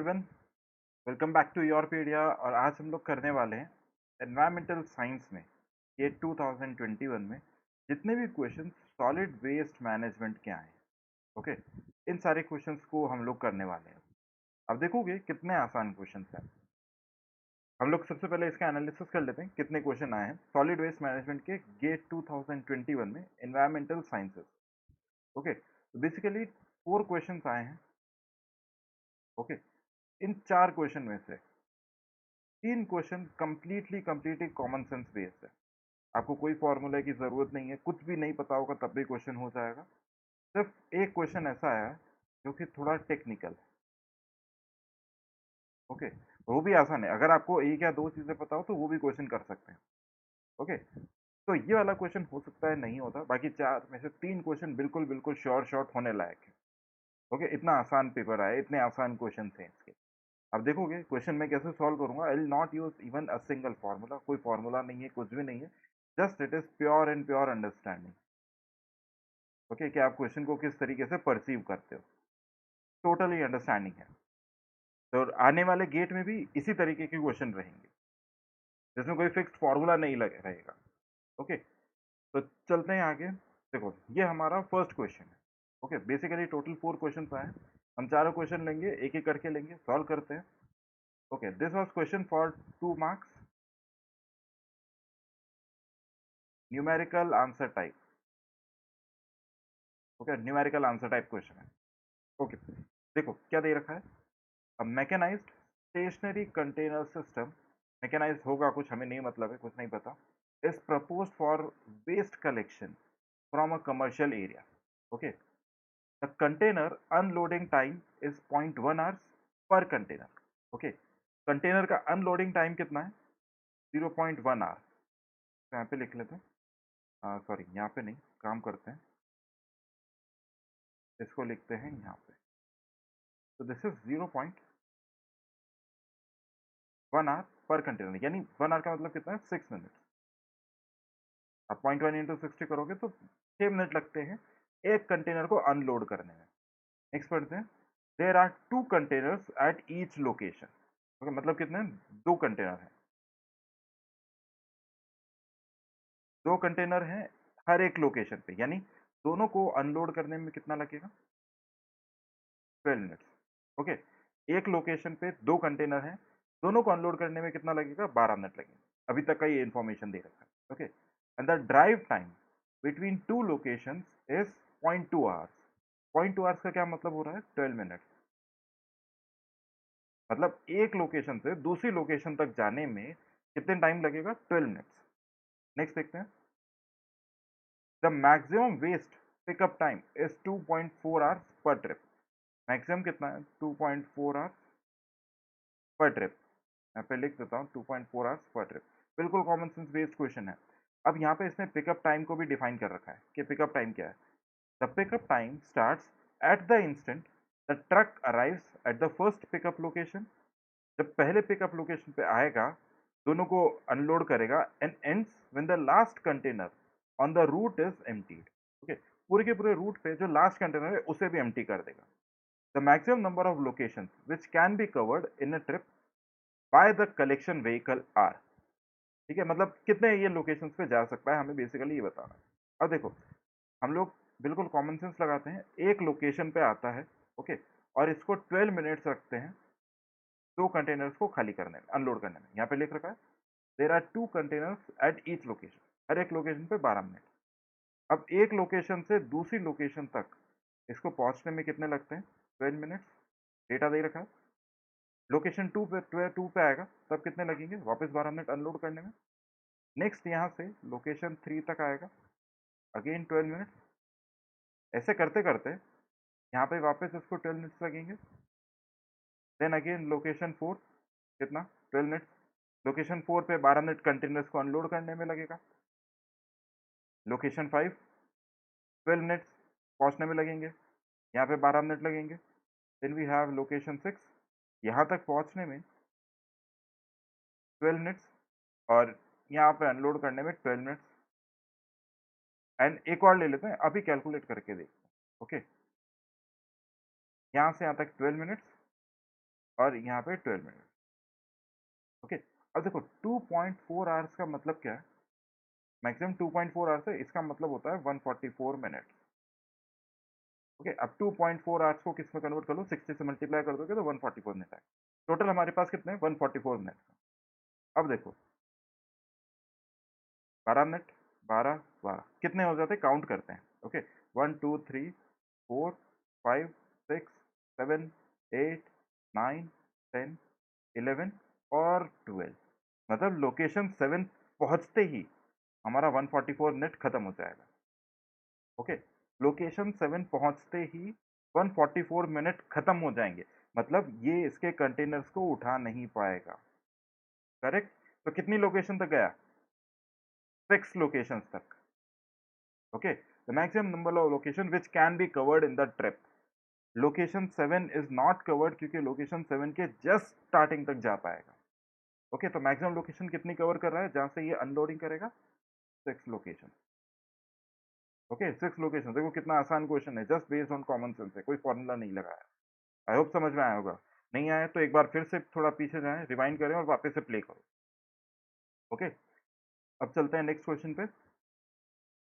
Everyone, welcome back to Yourpedia. और आज हम लोग करने वाले हैं एनवायरमेंटल साइंस में ये 2021 में जितने भी क्वेश्चन सॉलिड वेस्ट मैनेजमेंट के आए हैं। ओके, इन सारे क्वेश्चंस को हम लोग करने वाले हैं। अब देखोगे कितने आसान क्वेश्चंस हैं। हम लोग सबसे पहले इसका एनालिसिस कर लेते हैं कितने क्वेश्चन आए हैं सॉलिड वेस्ट मैनेजमेंट के गेट 2021 में एनवायरमेंटल साइंसेस। ओके, तो बेसिकली 4 क्वेश्चंस आए हैं। ओके, इन 4 क्वेश्चन में से 3 question completely common sense based है। आपको कोई फॉर्मूला की जरूरत नहीं है, कुछ भी नहीं पता होगा तब भी क्वेश्चन हो जाएगा। सिर्फ एक क्वेश्चन ऐसा है जो कि थोड़ा टेक्निकल है। ओके, वो भी आसान है। अगर आपको एक या दो चीजें पता हो तो वो भी क्वेश्चन कर सकते हैं। ओके, तो ये वाला क्वेश्चन हो सकता है नहीं होता, बाकी 4 में से 3 क्वेश्चन बिल्कुल बिल्कुल श्योर शॉर्ट होने लायक है। ओके, इतना आसान पेपर आया, इतने आसान क्वेश्चन थे इसके। अब देखोगे क्वेश्चन मैं कैसे सॉल्व करूंगा। I will not use even a single formula, कोई फार्मूला नहीं है, कुछ भी नहीं है। Just it is pure and pure understanding. Okay, कि आप क्वेश्चन को किस तरीके से परसीव करते हो, टोटली अंडरस्टैंडिंग है। तो आने वाले गेट में भी इसी तरीके के क्वेश्चन रहेंगे जिसमें कोई फिक्स्ड फार्मूला नहीं लगे रहेगा। ओके, तो चलते हैं आगे। देखो ये हमारा फर्स्ट क्वेश्चन है। ओके, बेसिकली टोटल 4 क्वेश्चन आए हैं। हम चारों क्वेश्चन लेंगे, एक एक करके लेंगे, सॉल्व करते हैं। Okay, this was question for 2 marks, numerical answer type. Okay, numerical answer type question है। ओके, देखो क्या दे रखा है। अब mechanized stationary container system, mechanized होगा कुछ, हमें नहीं मतलब है, कुछ नहीं पता, is proposed for waste collection from a commercial area. Okay, the container unloading time is 0.1 hours per container. Okay, container का अनलोडिंग टाइम कितना है? 0.1 आवर। तो यहाँ पे लिख लेते हैं, सॉरी यहाँ पे नहीं, काम करते हैं, इसको लिखते हैं यहाँ पे। तो दिस इज 0.1 आवर पर कंटेनर, यानी 1 आवर का मतलब कितना है? 6 मिनट। आप 0.1 × 60 करोगे तो 6 मिनट लगते हैं एक कंटेनर को अनलोड करने में। नेक्स्ट पढ़ते हैं। There are 2 containers at each location. Okay, मतलब कितने? 2 कंटेनर हैं, 2 कंटेनर हैं हर एक लोकेशन पे, यानी दोनों को अनलोड करने में कितना लगेगा? 12 मिनट्स। ओके, एक लोकेशन पे 2 कंटेनर हैं, दोनों को अनलोड करने में कितना लगेगा? 12 मिनट लगेंगे। अभी तक का ये इन्फॉर्मेशन दे रखा है। Okay, and the drive time between 2 locations is 0.2 hours. 0.2 hours का क्या मतलब हो रहा है? 12 मिनट्स। मतलब एक लोकेशन से दूसरी लोकेशन तक जाने में कितने टाइम लगेगा? 12 मिनट्स। नेक्स्ट देखते हैं। The maximum waste pickup time is 2.4 hours per trip. Maximum कितना है? 2.4 आवर्स पर ट्रिप। यहाँ पे लिख देता हूँ 2.4 आवर्स पर ट्रिप। बिल्कुल कॉमन सेंस बेस्ड क्वेश्चन है। अब यहाँ पे इसने पिकअप टाइम को भी डिफाइन कर रखा है कि पिकअप टाइम क्या है। The pickup time starts at the instant the truck arrives at the first pickup location. जब पहले पिकअप लोकेशन पे आएगा, दोनों को अनलोड करेगा, and ends when the last container on the route is emptied. Okay, पूरे के पूरे रूट पे जो लास्ट कंटेनर है उसे भी एम्प्टी कर देगा। The maximum number of locations which can be covered in a trip by the collection vehicle are. ठीक है, मतलब कितने ये लोकेशंस पे जा सकता है, हमें बेसिकली ये बताना है। अब देखो, हम लोग बिल्कुल कॉमन सेंस लगाते हैं, एक लोकेशन पे आता है। ओके, और इसको 12 मिनट्स रखते हैं 2 कंटेनर्स को खाली करने में, अनलोड करने में। यहाँ पे लिख रखा है there are 2 containers at each location, हर एक लोकेशन पे 12 मिनट। अब एक लोकेशन से दूसरी लोकेशन तक इसको पहुंचने में कितने लगते हैं? 12 मिनट्स। डेटा दे रखा है। लोकेशन टू पे आएगा तब कितने लगेंगे? वापस 12 मिनट अनलोड करने में। नेक्स्ट यहाँ से लोकेशन 3 तक आएगा, अगेन 12 मिनट। ऐसे करते करते यहाँ पे वापस इसको 12 मिनट्स लगेंगे। देन अगेन लोकेशन 4, कितना? 12 मिनट्स। लोकेशन 4 पे 12 मिनट कंटेनर्स को अनलोड करने में लगेगा। लोकेशन 5, 12 मिनट्स पहुंचने में लगेंगे, यहाँ पे 12 मिनट लगेंगे। देन वी हैव लोकेशन 6, यहाँ तक पहुंचने में 12 मिनट्स, और यहाँ पे अनलोड करने में 12 मिनट्स। एंड एक और ले लेते हैं, अभी कैलकुलेट करके देखते हैं। ओके, यहाँ से यहाँ तक 12 मिनट्स, और यहाँ पे 12 मिनट। ओके, अब देखो 2.4 आवर्स का मतलब क्या है? मैक्सिमम 2.4 आवर्स है, इसका मतलब होता है 144 मिनट। ओके, अब 2.4 आवर्स को किस में कन्वर्ट कर लो, 60 से मल्टीप्लाई कर दोगे तो 144 मिनट है। टोटल हमारे पास कितने हैं? 144 मिनट। अब देखो 12 मिनट, 12 12 कितने हो जाते हैं, काउंट करते हैं। ओके, 1 2 3 4 5 6 7 8 9 10 11 और 12। मतलब लोकेशन 7 पहुंचते ही हमारा 144 मिनट खत्म हो जाएगा। ओके, लोकेशन 7 पहुंचते ही 144 मिनट खत्म हो जाएंगे, मतलब ये इसके कंटेनर्स को उठा नहीं पाएगा। करेक्ट? तो कितनी लोकेशन तक गया? 6 लोकेशंस तक। Okay, the maximum number of location which can be covered in the trip. Location 7 is not covered क्योंकि लोकेशन 7 के जस्ट स्टार्टिंग तक जा पाएगा। ओके, तो मैक्सिमम लोकेशन कितनी कवर कर रहा है जहां से ये अनलोडिंग करेगा? 6 लोकेशन। Okay, 6 location. देखो कितना आसान क्वेश्चन है, just based on common sense है, कोई फॉर्मूला नहीं लगाया। आई होप समझ में आया होगा। नहीं आया तो एक बार फिर से थोड़ा पीछे जाएं, रिवाइंड करें और वापस से प्ले करो। ओके, अब चलते हैं नेक्स्ट क्वेश्चन पे।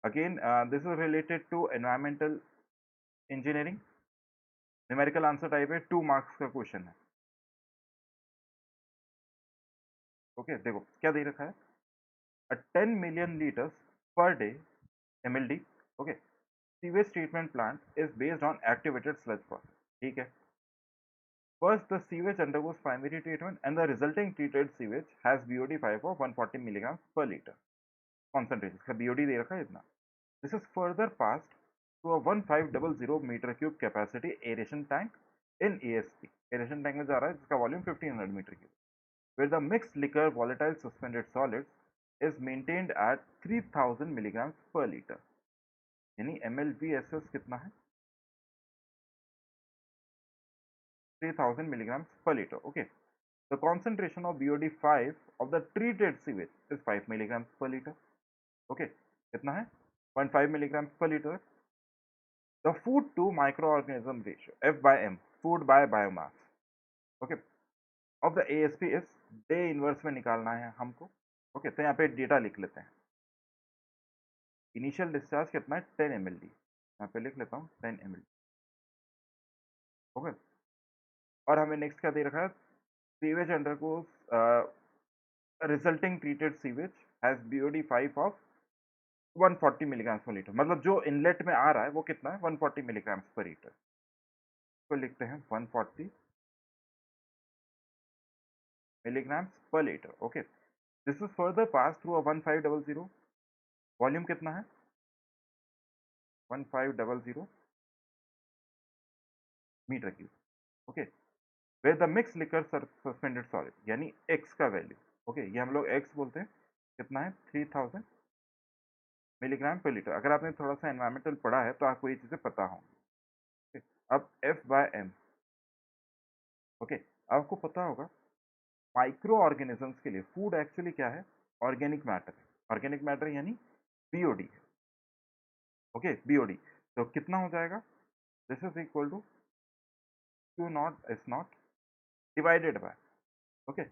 Again this is related to environmental engineering. Numerical answer type है, 2 मार्क्स का क्वेश्चन है। ओके, देखो क्या दे रखा है, a 10 million liters per day MLD, okay, sewage treatment plant is based on activated sludge process. ठीक है, first the sewage undergoes primary treatment and the resulting treated sewage has BOD5 of 140 milligrams per liter concentration. इसका BOD दे रखा है इतना. This is further passed to a 1500 meter cube capacity aeration tank in ASP. Aeration tank में जा रहा है जिसका volume 1500 meter cube, where the mixed liquor volatile suspended solids is maintained at 3000 milligrams per liter. यानी MLVSS कितना है? 3000 milligrams per liter. Okay. The concentration of BOD5 of the treated sewage is 5 milligrams per liter. Okay. कितना है? 0.5 milligrams per liter. The food to microorganism ratio F by M, food by biomass. Okay. Of the ASP is day inverse में निकालना है हमको. Okay, तो यहाँ पे data लिख लेते हैं. इनिशियल डिस्चार्ज कितना है? 10 ml. यहाँ पे लिख लेता हूँ 10 ml. ओके, और हमें नेक्स्ट क्या दे रखा है? Sewage undergoes resulting treated sewage has BOD5 of 140 milligrams per litre. मतलब जो इनलेट में आ रहा है वो कितना है? 140 मिलीग्राम्स पर लीटर. तो लिखते हैं 140 milligrams per litre. Okay, this is further pass through a 1500. Volume कितना है? 1500 metre cube. Okay, where the mix liquor suspended solid, यानी एक्स का वैल्यू. ओके, ये हम लोग एक्स बोलते हैं. कितना है? 3000 मिलीग्राम पर लीटर. अगर आपने थोड़ा सा एनवायरमेंटल पढ़ा है तो आपको ये चीज़ें पता होंगी. अब एफ बाय एम. ओके, आपको पता होगा माइक्रो ऑर्गेनिजम्स के लिए फूड एक्चुअली क्या है? Organic matter. ऑर्गेनिक मैटर यानी बीओडी. Okay, BOD. तो कितना हो जाएगा? This is equal to Q naught S naught divided by. Okay,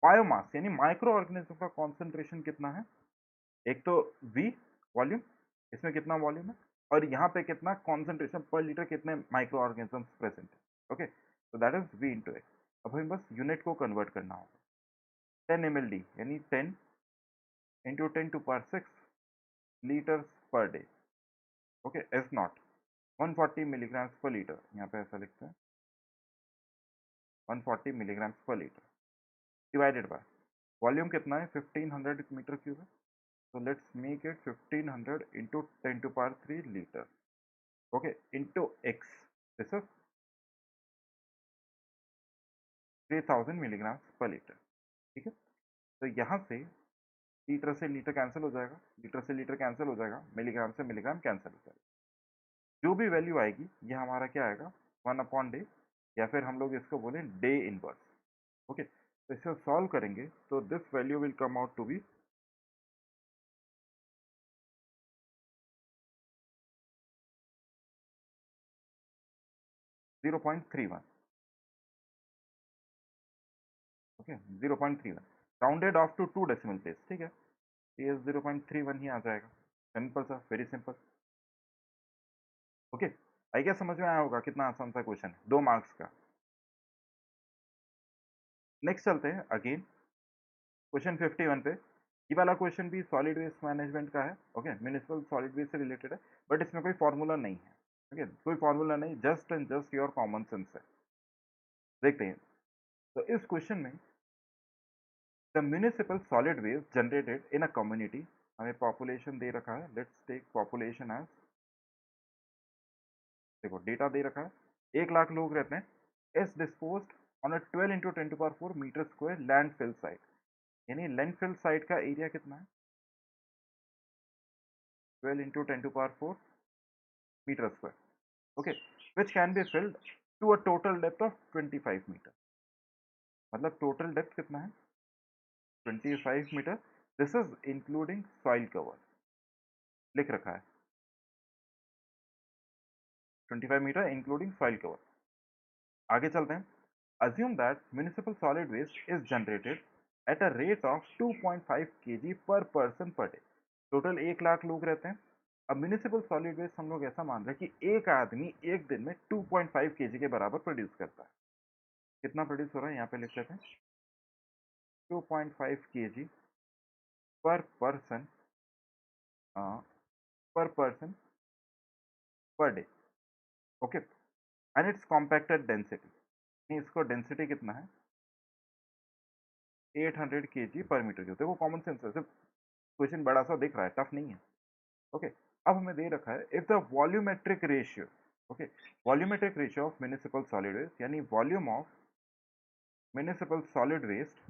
biomass यानी माइक्रो ऑर्गेनिज्म का कॉन्सेंट्रेशन कितना है? एक तो वी वॉल्यूम, इसमें कितना वॉल्यूम है, और यहाँ पे कितना कॉन्सेंट्रेशन पर लीटर, कितने माइक्रो ऑर्गेनिजम्स प्रेजेंट है. ओके, तो that is V into X. अब हमें बस यूनिट को कन्वर्ट करना होगा. 10 mld यानी 10 into 10⁶ litres per day. Okay, S not 140 milligrams per litre. यहाँ पे ऐसा लिखते हैं 140 milligrams per litre divided by volume कितना है? 1500 मीटर क्यूब है. So let's make it 1500 into 10⁻³ liter. Okay, into x. This is 3000 milligrams per liter. ठीक है, तो यहाँ से लीटर कैंसिल हो जाएगा, लीटर से लीटर कैंसिल हो जाएगा, मिलीग्राम से मिलीग्राम कैंसिल हो जाएगा. जो भी वैल्यू आएगी ये हमारा क्या आएगा? 1/डे, या फिर हम लोग इसको बोलें डे इनवर्स. ओके, तो इसे सॉल्व करेंगे तो this value will come out to be 0.31. Okay 0.31 rounded off to 2 decimal place, ठीक है, ये 0.31 ही आ जाएगा। सिंपल सा, very simple. Okay, I guess समझ में आया होगा कितना आसान सा क्वेश्चन है, 2 मार्क्स का। नेक्स्ट चलते हैं अगेन क्वेश्चन 51 पे। ये वाला क्वेश्चन भी सॉलिड वेस्ट मैनेजमेंट का है, ओके, म्युनिसिपल सॉलिड वेस्ट से रिलेटेड है, बट इसमें कोई फॉर्मूला नहीं है, ओके, कोई फॉर्मूला नहीं, just and just your common sense है। देखते हैं, तो इस क्वेश्चन में the municipal solid waste generated in a community, हमें पॉपुलेशन दे रखा है, लेट्स टेक पॉपुलेशन एज, देखो डेटा दे रखा है, 1 लाख लोग रहते हैं, is disposed on a 12 into 10 to the power 4 meter square landfill site, यानी लैंडफिल साइट का एरिया कितना है, 12 into 10 to the power 4 meter square, okay, which can be filled to a total depth of 25 meter, मतलब total depth कितना है 25 meter, this is including soil cover, लिख रखा है 25 मीटर इंक्लूडिंग सॉइल कवर। आगे चलते हैं, assume that municipal solid waste is generated at a rate of 2.5 kg per person per day, total 1 lakh लोग रहते हैं। अब म्यूनिसिपल सॉलिड वेस्ट हम लोग ऐसा मान रहे हैं कि एक आदमी एक दिन में 2.5 केजी के बराबर प्रोड्यूस करता है। कितना प्रोड्यूस हो रहा है यहाँ पे लिख लेते हैं, 2.5 केजी पर पर्सन, पर person per day, okay, and it's compacted density, इसको डेंसिटी कितना है 800 केजी पर मीटर क्यूब। देखो कॉमन सेंस है, सिर्फ क्वेश्चन बड़ा सा दिख रहा है, टफ नहीं है, ओके। अब हमें दे रखा है if the volumetric ratio, okay, volumetric ratio of municipal solid waste, यानी volume of municipal solid waste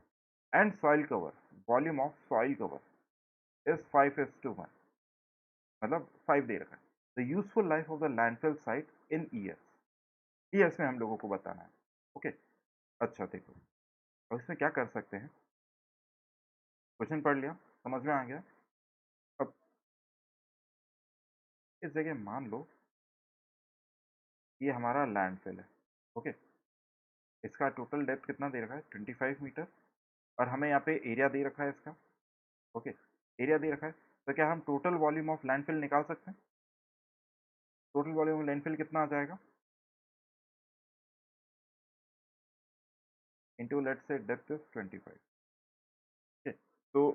and soil cover, volume of soil cover is 5:1, मतलब 5 दे रखा है। The useful life of the landfill site in years, years में हम लोगों को बताना है, ओके। अच्छा देखो, अब इसमें क्या कर सकते हैं, क्वेश्चन पढ़ लिया, समझ में आ गया। अब इस जगह मान लो ये हमारा लैंडफिल है, ओके, इसका टोटल डेप्थ कितना दे रखा है 25 मीटर, और हमें यहाँ पे एरिया दे रखा है इसका, ओके, एरिया दे रखा है, तो क्या हम टोटल वॉल्यूम ऑफ लैंडफिल निकाल सकते हैं, टोटल वॉल्यूम ऑफ लैंडफिल कितना आ जाएगा into let's say depth is 25, okay, तो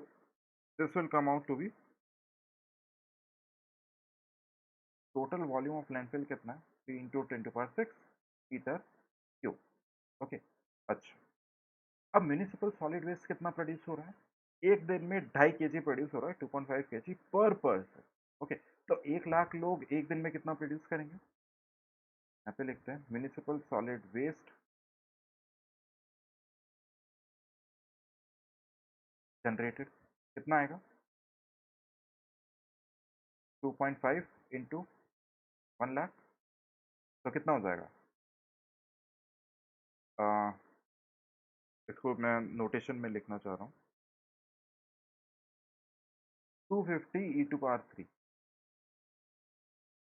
this will come out to be total volume of landfill कितना है 3 इंटू 10⁶ मीटर क्यूब, ओके। अच्छा, अब म्यूनिसिपल सॉलिड वेस्ट कितना प्रोड्यूस हो रहा है, एक दिन में 2.5 kg प्रोड्यूस हो रहा है, 2.5 kg पर पर्सन, ओके, तो 1 लाख लोग एक दिन में कितना प्रोड्यूस करेंगे, यहाँ पे लिखते हैं म्यूनिसिपल सॉलिड वेस्ट जनरेटेड, कितना आएगा 2.5 इंटू 1 लाख, तो कितना हो जाएगा, आ, इसको मैं नोटेशन में लिखना चाह रहा हूँ, 250 e⁻³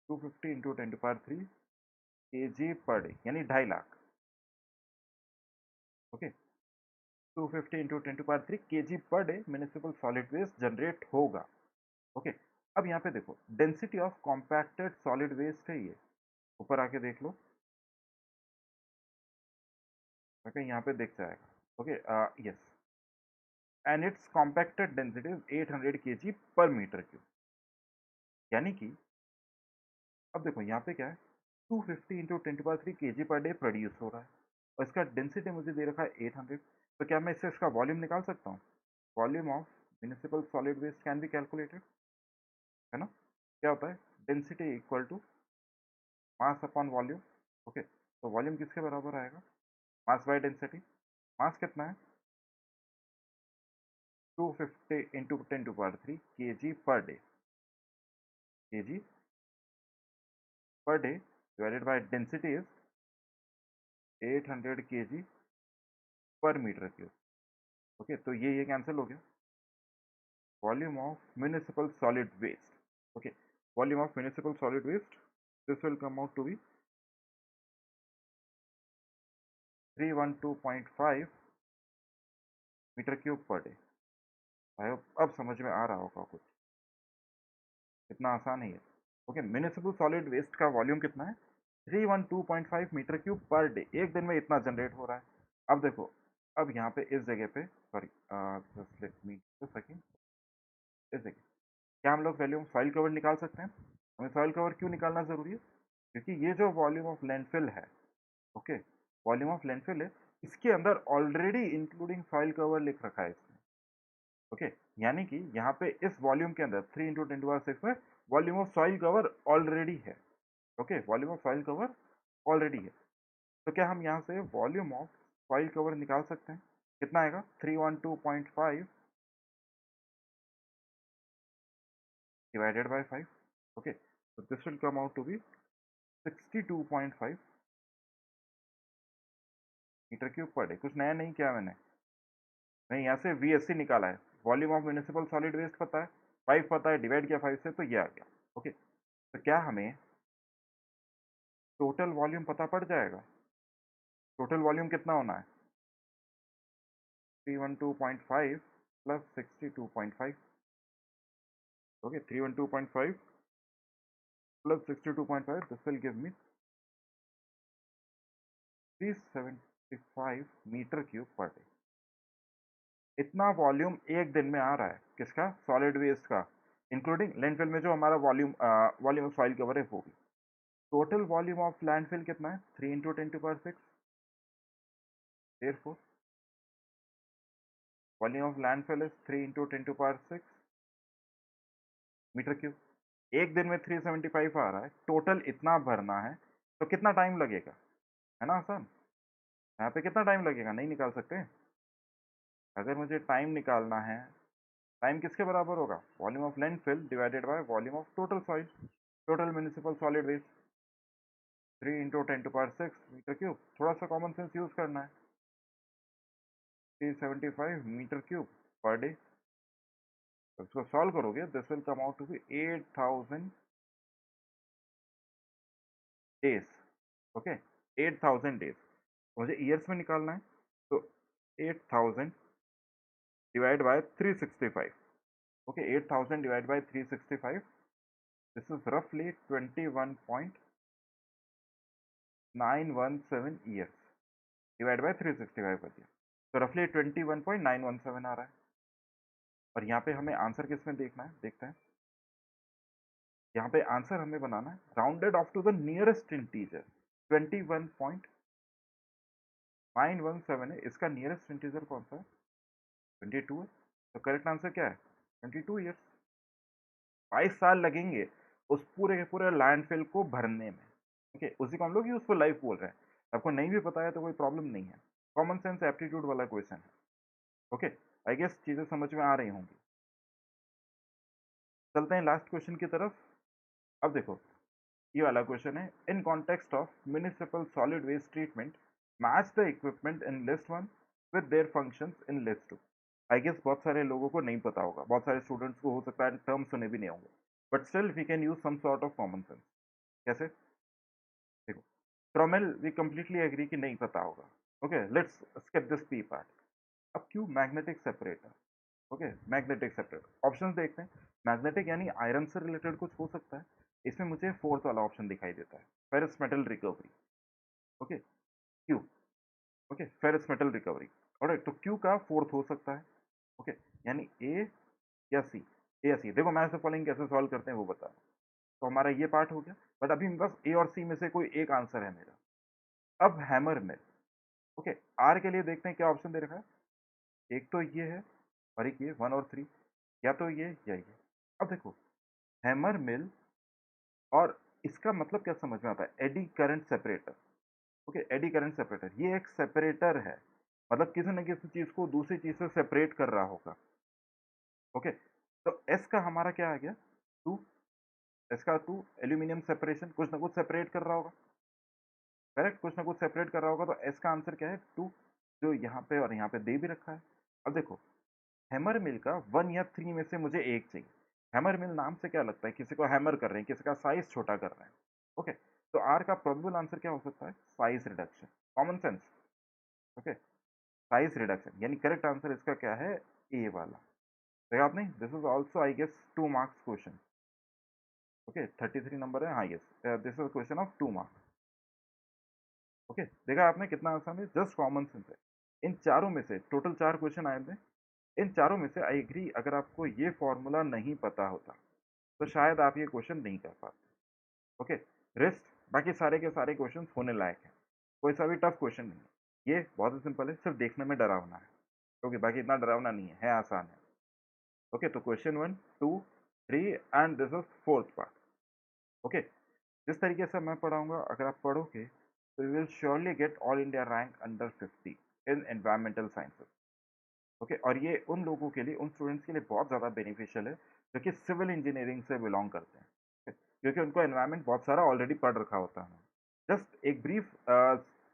250 into 10⁻³ kg per day, यानी 2.5 lakh, okay, 250 into 10⁻³ kg per day municipal solid waste generate होगा, ओके। अब यहाँ पे देखो density of compacted solid waste है ये, ऊपर आके देख लो, ओके, यहाँ पे दिख जाएगा, okay, yes, and it's compacted density is 800 kg per meter cube, यानी कि अब देखो यहाँ पे क्या है 250 into 10⁻³ kg per day produce हो रहा है, और इसका डेंसिटी मुझे दे रखा है 800, तो क्या मैं इससे इसका वॉल्यूम निकाल सकता हूँ, volume of municipal solid waste can be calculated, है ना, क्या होता है density equal to mass upon volume, okay, तो वॉल्यूम किसके बराबर आएगा, मास बाय डेंसिटी, मास कितना है 250 into 10⁻³ kg per day, kg per day divided by density is 800 kg per meter cube, okay, तो ये कैंसिल हो गया, volume of municipal solid waste, okay, volume of municipal solid waste, this will come out to be 312.5 meter cube per day. I hope अब समझ में आ रहा होगा कुछ, इतना आसान ही है। ओके, म्यूनिसिपल सॉलिड वेस्ट का वॉल्यूम कितना है? 312.5 मीटर क्यूब पर डे। एक दिन में इतना जनरेट हो रहा है। अब देखो, अब यहाँ पे इस जगह पे, sorry, just let me second, इस जगह क्या हम लोग वैल्यूम सॉइल कवर निकाल सकते हैं? हमें सॉइल कवर क्यों निकालना जरूरी है? क्योंकि ये जो वॉल्यूम ऑफ लैंडफिल है, ओके, वॉल्यूम ऑफ लैंडफिल है, इसके अंदर ऑलरेडी इंक्लूडिंग सॉइल कवर लिख रखा है इसने। ओके, यानी कि यहाँ पे इस वॉल्यूम के अंदर 3 इंटू 10⁻6 में volume of soil cover already है। Okay, volume of soil cover already है। तो क्या हम यहाँ से वॉल्यूम ऑफ सॉइल कवर निकाल सकते हैं? कितना आएगा? 312.5 divided by 5। Okay, so this will come out to be 62.5 meter cube per day. कुछ नया नहीं किया मैंने यहाँ से VSC निकाला है, volume of municipal solid waste पता है, 5 पता है, डिवाइड किया 5 से तो ये आ गया। ओके, तो क्या हमें टोटल वॉल्यूम पता पड़ जाएगा? टोटल वॉल्यूम कितना होना है? 312.5 plus 62.5। Okay, 312.5 plus 62.5, this will give me 375 meter cube per day. इतना वॉल्यूम एक दिन में आ रहा है, किसका? सॉलिड वेस्ट का, इंक्लूडिंग लैंडफिल में जो हमारा वॉल्यूम ऑफ सॉइल कवर है वो भी। टोटल वॉल्यूम ऑफ लैंडफिल कितना है? 3 into 10⁻6, therefore volume of landfill is 3 into 10⁻6 meter cube. एक दिन में 375 आ रहा है, टोटल इतना भरना है, तो कितना टाइम लगेगा? है ना आसान? यहाँ पे कितना टाइम लगेगा? नहीं निकाल सकते? अगर मुझे टाइम निकालना है, टाइम किसके बराबर होगा? Volume of landfill divided by volume of total soil, total municipal solid waste. 3 into 10⁻6 meter cube. थोड़ा सा कॉमन सेंस यूज करना है। 375 मीटर क्यूब पर डे। इसको सॉल्व करोगे, this will come out to be 8000 days. Okay, 8000 days. मुझे years में निकालना है, तो 8000 divide by 365। Okay, 8000 divide by 365, this is रफली 21.917 ईयर्स डिवाइड बाय 365 कर दिया, तो रफली 21.917 आ रहा है। और यहाँ पे हमें आंसर किसमें देखना है? देखते हैं। यहाँ पे आंसर हमें बनाना है rounded off to the nearest integer. 21.917 है, इसका नियरेस्ट इंटीजर कौन सा है? 22 है। तो करेक्ट आंसर क्या है? 22 ईयर्स। 22 साल लगेंगे उस पूरे के पूरे लैंडफिल को भरने में। ओके, उसी को हम लोग यूजफुल लाइफ बोल रहे हैं। आपको नहीं भी पता है तो कोई प्रॉब्लम नहीं है, कॉमन सेंस एप्टीट्यूड वाला क्वेश्चन है। ओके, आई गेस चीजें समझ में आ रही होंगी। चलते हैं लास्ट क्वेश्चन की तरफ। अब देखो, ये वाला क्वेश्चन है, in context of municipal solid waste treatment match the equipment in list 1 with their functions in list 2। I guess बहुत सारे लोगों को नहीं पता होगा, बहुत सारे स्टूडेंट्स को हो सकता है टर्म सुने भी नहीं होंगे, but still we can use some sort of common sense. कैसे? देखो, ट्रोमेल वी कंप्लीटली एग्री कि नहीं पता होगा। Okay, let's skip this P part. अब क्यों magnetic separator? Okay, magnetic separator options देखते हैं। मैग्नेटिक यानी आयरन से रिलेटेड कुछ हो सकता है। इसमें मुझे फोर्थ वाला ऑप्शन दिखाई देता है, ferrous metal recovery. Okay, Q. Okay, ferrous metal recovery. Alright, तो क्यू का फोर्थ हो सकता है। ओके, यानी ए या सी। ए या सी, देखो मैं ऐसे फॉलोइंग कैसे सॉल्व करते हैं वो बता रहा हूँ। तो हमारा ये पार्ट हो गया, बट अभी बस ए और सी में से कोई एक आंसर है मेरा। अब हैमर मिल। ओके, आर के लिए देखते हैं क्या ऑप्शन दे रखा है। एक तो ये है, और एक ये 1 और 3, या तो ये या ये। अब देखो, हैमर मिल, और इसका मतलब क्या समझ में आता है? Eddy current separator. Okay, eddy current separator, ये एक सेपरेटर है, मतलब किसी न किसी चीज को दूसरी चीज से सेपरेट कर रहा होगा। ओके, तो एस का हमारा क्या आ गया? 2। एस का 2, एल्यूमिनियम सेपरेशन, कुछ ना कुछ सेपरेट कर रहा होगा। करेक्ट, कुछ ना कुछ सेपरेट कर रहा होगा, तो एस का आंसर क्या है? 2, जो यहाँ पे और यहाँ पे दे भी रखा है। अब देखो, हैमर मिल का 1 या 3 में से मुझे एक चाहिए। हैमर मिल नाम से क्या लगता है? किसी को हैमर कर रहे हैं, किसी का साइज छोटा कर रहे हैं। ओके, तो आर का प्रोबेबल आंसर क्या हो सकता है? Size reduction, common sense. Okay, size reduction, यानी करेक्ट आंसर इसका क्या है, ए वाला। देखा आपने, this is also I guess 2 marks question. Okay 33 नंबर है, हाँ yes, this is question of 2 marks. Okay देखा आपने कितना आसान है, जस्ट कॉमन सेंस है। इन चारों में से टोटल 4 क्वेश्चन आए थे, इन चारों में से आई एग्री अगर आपको ये फॉर्मूला नहीं पता होता तो शायद आप ये क्वेश्चन नहीं कर पाते। ओके, रेस्ट बाकी सारे के सारे क्वेश्चन होने लायक हैं, कोई सा भी टफ क्वेश्चन नहीं है। ये बहुत ही सिंपल है, सिर्फ देखने में डरावना है। ओके बाकी इतना डरावना नहीं है आसान है। ओके तो question 1, 2, 3 and this is fourth part. Okay, जिस तरीके से मैं पढ़ाऊंगा अगर आप पढ़ोगे तो you will surely get all India rank under 50 in environmental sciences. Okay, और ये उन लोगों के लिए, उन स्टूडेंट्स के लिए बहुत ज़्यादा बेनिफिशियल है जो कि सिविल इंजीनियरिंग से बिलोंग करते हैं। okay? क्योंकि उनको एनवायरनमेंट बहुत सारा ऑलरेडी पढ़ रखा होता है। जस्ट एक ब्रीफ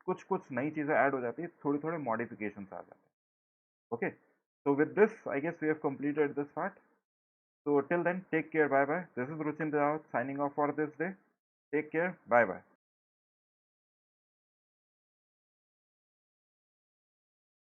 कुछ कुछ नई चीज़ें ऐड हो जाती है, थोड़ी थोड़े मॉडिफिकेशंस आ जाते हैं। Okay, so with this I guess we have completed this part. So till then, take care, bye bye. This is Ruchin Rawat signing off for this day. Take care, bye bye.